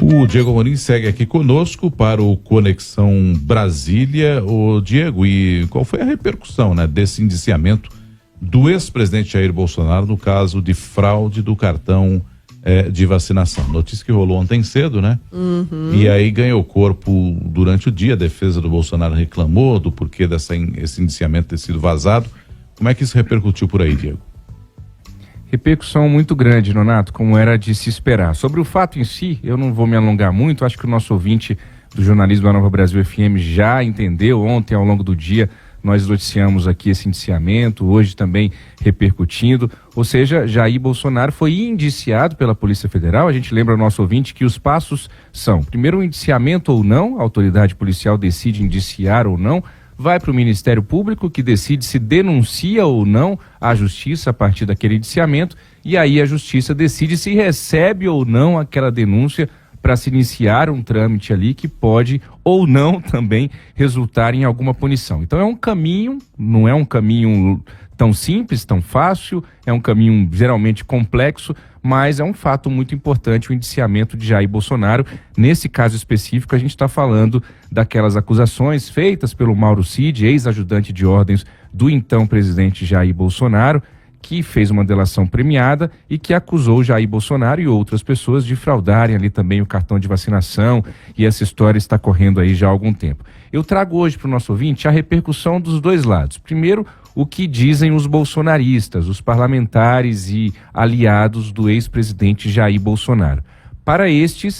O Diego Amorim segue aqui conosco para o Conexão Brasília. O Diego, e qual foi a repercussão, né, desse indiciamento do ex-presidente Jair Bolsonaro no caso de fraude do cartão de vacinação? Notícia que rolou ontem cedo, né? E aí ganhou corpo durante o dia. A defesa do Bolsonaro reclamou do porquê esse indiciamento ter sido vazado. Como é que isso repercutiu por aí, Diego? Repercussão muito grande, Nonato, como era de se esperar. Sobre o fato em si, eu não vou me alongar muito, acho que o nosso ouvinte do jornalismo da Nova Brasil FM já entendeu. Ontem, ao longo do dia, nós noticiamos aqui esse indiciamento, hoje também repercutindo. Ou seja, Jair Bolsonaro foi indiciado pela Polícia Federal. A gente lembra ao nosso ouvinte que os passos são: primeiro, um indiciamento ou não, a autoridade policial decide indiciar ou não, vai para o Ministério Público, que decide se denuncia ou não a Justiça a partir daquele indiciamento, e aí a Justiça decide se recebe ou não aquela denúncia para se iniciar um trâmite ali que pode ou não também resultar em alguma punição. Então é um caminho, não é um caminho tão simples, tão fácil, é um caminho geralmente complexo, mas é um fato muito importante o indiciamento de Jair Bolsonaro. Nesse caso específico, a gente está falando daquelas acusações feitas pelo Mauro Cid, ex-ajudante de ordens do então presidente Jair Bolsonaro, que fez uma delação premiada e que acusou Jair Bolsonaro e outras pessoas de fraudarem ali também o cartão de vacinação, e essa história está correndo aí já há algum tempo. Eu trago hoje para o nosso ouvinte a repercussão dos dois lados. Primeiro, o que dizem os bolsonaristas, os parlamentares e aliados do ex-presidente Jair Bolsonaro. Para este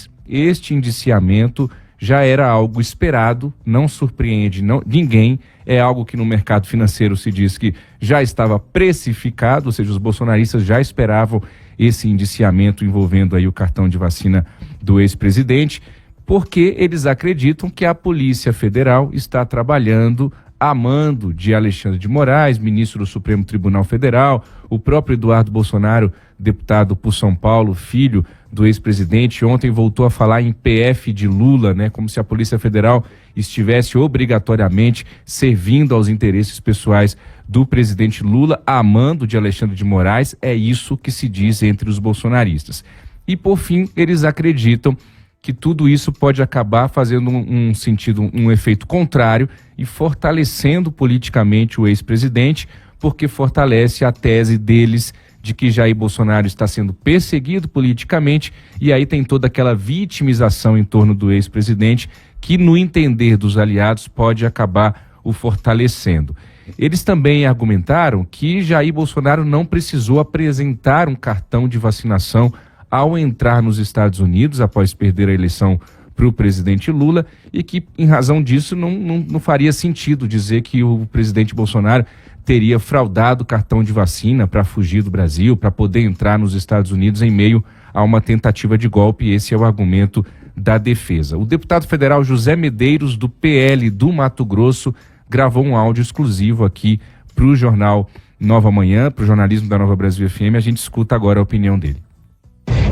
indiciamento já era algo esperado, não surpreende ninguém, é algo que no mercado financeiro se diz que já estava precificado, ou seja, os bolsonaristas já esperavam esse indiciamento envolvendo aí o cartão de vacina do ex-presidente, porque eles acreditam que a Polícia Federal está trabalhando a mando de Alexandre de Moraes, ministro do Supremo Tribunal Federal, o próprio Eduardo Bolsonaro, deputado por São Paulo, filho do ex-presidente, ontem voltou a falar em PF de Lula, né, como se a Polícia Federal estivesse obrigatoriamente servindo aos interesses pessoais do presidente Lula, a mando de Alexandre de Moraes. É isso que se diz entre os bolsonaristas. E, por fim, eles acreditam que tudo isso pode acabar fazendo um efeito contrário e fortalecendo politicamente o ex-presidente, porque fortalece a tese deles de que Jair Bolsonaro está sendo perseguido politicamente, e aí tem toda aquela vitimização em torno do ex-presidente que, no entender dos aliados, pode acabar o fortalecendo. Eles também argumentaram que Jair Bolsonaro não precisou apresentar um cartão de vacinação ao entrar nos Estados Unidos após perder a eleição para o presidente Lula, e que, em razão disso, não faria sentido dizer que o presidente Bolsonaro teria fraudado o cartão de vacina para fugir do Brasil, para poder entrar nos Estados Unidos em meio a uma tentativa de golpe. Esse é o argumento da defesa. O deputado federal José Medeiros, do PL do Mato Grosso, gravou um áudio exclusivo aqui para o jornal Nova Manhã, para o jornalismo da Nova Brasil FM. A gente escuta agora a opinião dele.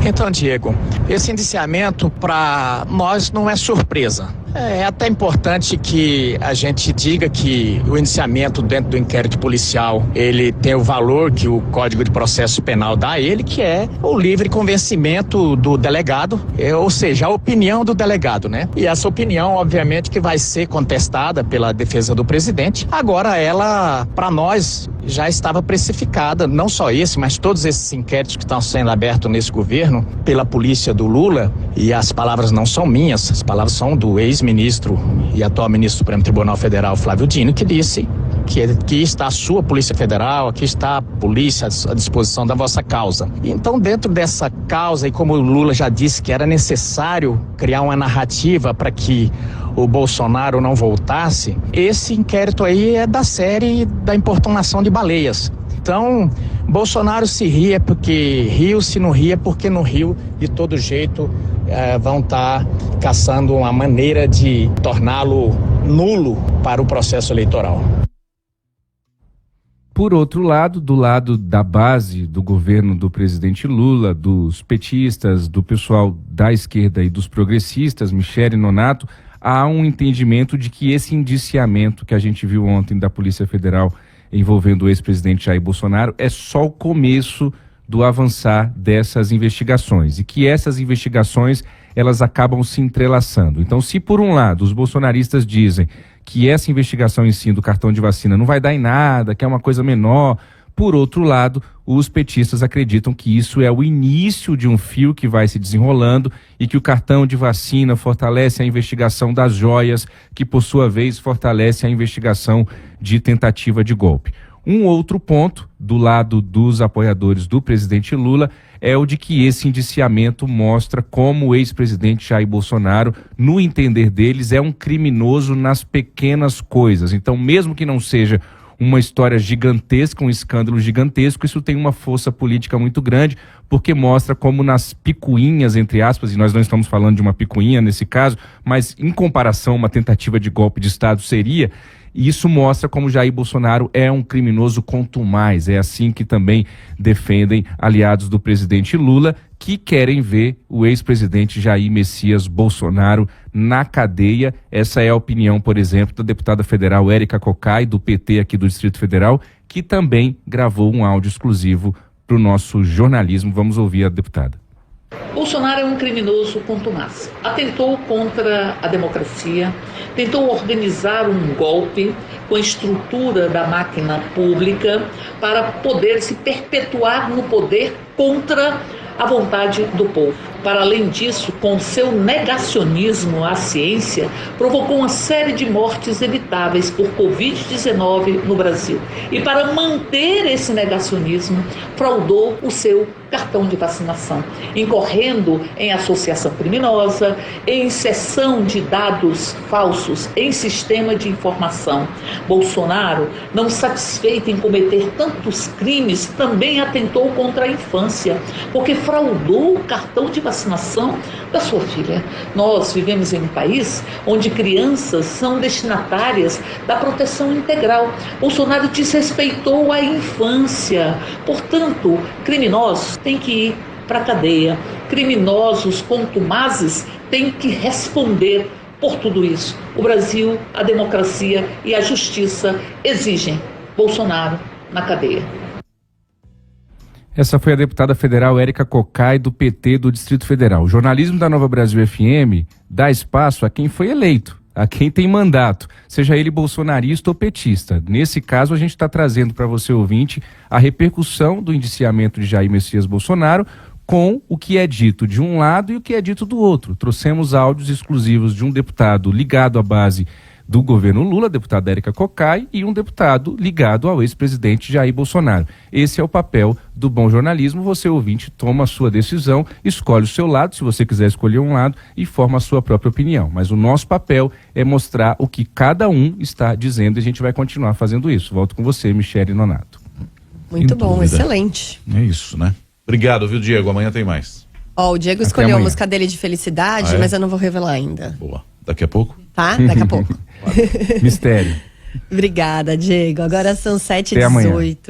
Então, Diego, esse indiciamento para nós não é surpresa. É até importante que a gente diga que o indiciamento dentro do inquérito policial, ele tem o valor que o Código de Processo Penal dá a ele, que é o livre convencimento do delegado, ou seja, a opinião do delegado, né? E essa opinião, obviamente, que vai ser contestada pela defesa do presidente. Agora, ela, para nós, já estava precificada, não só esse, mas todos esses inquéritos que estão sendo abertos nesse governo pela polícia do Lula, e as palavras não são minhas, as palavras são do ex-ministro e atual ministro do Supremo Tribunal Federal, Flávio Dino, que disse que aqui está a sua Polícia Federal, aqui está a polícia à disposição da vossa causa. Então, dentro dessa causa, e como o Lula já disse que era necessário criar uma narrativa para que o Bolsonaro não voltasse, esse inquérito aí é da série da importunação de baleias. Então, Bolsonaro se ria porque riu, se não ria porque não riu. De todo jeito, vão estar caçando uma maneira de torná-lo nulo para o processo eleitoral. Por outro lado, do lado da base do governo do presidente Lula, dos petistas, do pessoal da esquerda e dos progressistas, Michele Nonato, há um entendimento de que esse indiciamento que a gente viu ontem da Polícia Federal envolvendo o ex-presidente Jair Bolsonaro é só o começo do avançar dessas investigações e que essas investigações elas acabam se entrelaçando. Então, se por um lado os bolsonaristas dizem que essa investigação em si do cartão de vacina não vai dar em nada, que é uma coisa menor, por outro lado, os petistas acreditam que isso é o início de um fio que vai se desenrolando e que o cartão de vacina fortalece a investigação das joias, que por sua vez fortalece a investigação de tentativa de golpe. Um outro ponto, do lado dos apoiadores do presidente Lula, é o de que esse indiciamento mostra como o ex-presidente Jair Bolsonaro, no entender deles, é um criminoso nas pequenas coisas. Então, mesmo que não seja uma história gigantesca, um escândalo gigantesco, isso tem uma força política muito grande, porque mostra como nas picuinhas, entre aspas, e nós não estamos falando de uma picuinha nesse caso, mas em comparação uma tentativa de golpe de Estado seria, e isso mostra como Jair Bolsonaro é um criminoso contumaz. É assim que também defendem aliados do presidente Lula, que querem ver o ex-presidente Jair Messias Bolsonaro na cadeia. Essa é a opinião, por exemplo, da deputada federal Érica Cocai, do PT aqui do Distrito Federal, que também gravou um áudio exclusivo para o nosso jornalismo. Vamos ouvir a deputada. Bolsonaro é um criminoso contumaz. Atentou contra a democracia, tentou organizar um golpe com a estrutura da máquina pública para poder se perpetuar no poder contra a vontade do povo. Para além disso, com seu negacionismo à ciência, provocou uma série de mortes evitáveis por Covid-19 no Brasil. E para manter esse negacionismo, fraudou o seu cartão de vacinação, incorrendo em associação criminosa, em cessão de dados falsos em sistema de informação. Bolsonaro, não satisfeito em cometer tantos crimes, também atentou contra a infância, porque fraudou o cartão de vacinação da sua filha. Nós vivemos em um país onde crianças são destinatárias da proteção integral. Bolsonaro desrespeitou a infância. Portanto, criminosos têm que ir para a cadeia. Criminosos contumazes têm que responder por tudo isso. O Brasil, a democracia e a justiça exigem Bolsonaro na cadeia. Essa foi a deputada federal Érica Cocai, do PT do Distrito Federal. O jornalismo da Nova Brasil FM dá espaço a quem foi eleito, a quem tem mandato, seja ele bolsonarista ou petista. Nesse caso, a gente está trazendo para você, ouvinte, a repercussão do indiciamento de Jair Messias Bolsonaro com o que é dito de um lado e o que é dito do outro. Trouxemos áudios exclusivos de um deputado ligado à base do governo Lula, a deputada Érica Cocai, e um deputado ligado ao ex-presidente Jair Bolsonaro. Esse é o papel do bom jornalismo. Você, ouvinte, toma a sua decisão, escolhe o seu lado, se você quiser escolher um lado, e forma a sua própria opinião. Mas o nosso papel é mostrar o que cada um está dizendo, e a gente vai continuar fazendo isso. Volto com você, Michele Nonato. Muito bom, excelente. É isso, né? Obrigado, viu, Diego? Amanhã tem mais. O Diego escolheu a música dele de felicidade, mas eu não vou revelar ainda. Boa. Daqui a pouco? Tá? Daqui a pouco. Mistério. Obrigada, Diego. Agora são 7h18.